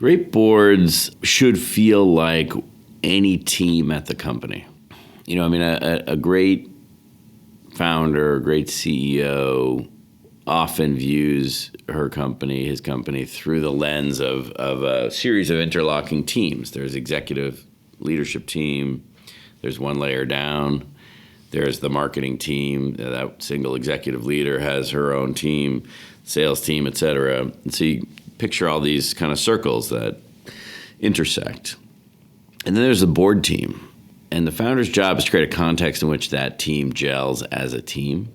Great boards should feel like any team at the company. A great founder, a great CEO often views his company through the lens of a series of interlocking teams. There's executive leadership team, there's one layer down, there's the marketing team, that single executive leader has her own team, sales team, et cetera. And so you picture all these kind of circles that intersect. And then there's the board team. And the founder's job is to create a context in which that team gels as a team.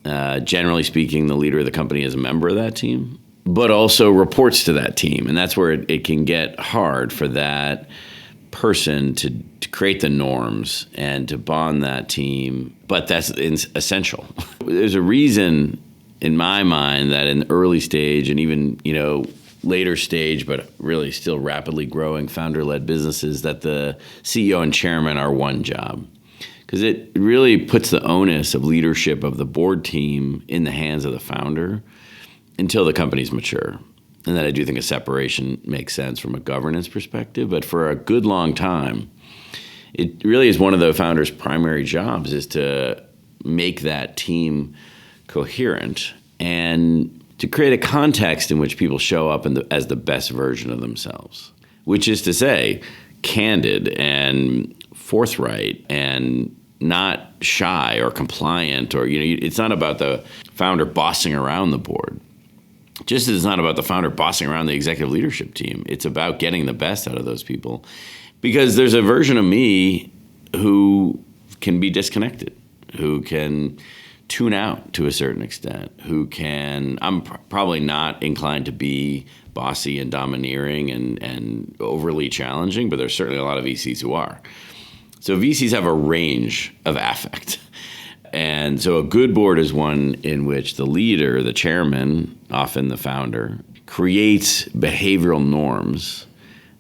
Generally speaking, the leader of the company is a member of that team, but also reports to that team. And that's where it can get hard for that person to create the norms and to bond that team. But that's essential. There's a reason, in my mind, that in early stage and even, later stage, but really still rapidly growing founder-led businesses, that the CEO and chairman are one job. Because it really puts the onus of leadership of the board team in the hands of the founder until the company's mature. And then I do think a separation makes sense from a governance perspective. But for a good long time, it really is one of the founder's primary jobs is to make that team coherent and to create a context in which people show up as the best version of themselves, which is to say, candid and forthright and not shy or compliant, or it's not about the founder bossing around the board. Just as it's not about the founder bossing around the executive leadership team. It's about getting the best out of those people, because there's a version of me who can be disconnected, who can tune out to a certain extent, I'm probably not inclined to be bossy and domineering and overly challenging, but there's certainly a lot of VCs who are. So VCs have a range of affect. And so a good board is one in which the leader, the chairman, often the founder, creates behavioral norms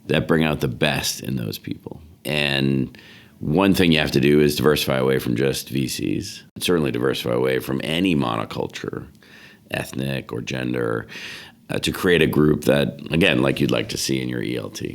that bring out the best in those people. And one thing you have to do is diversify away from just VCs, certainly diversify away from any monoculture, ethnic or gender, to create a group that, again, like you'd like to see in your ELT.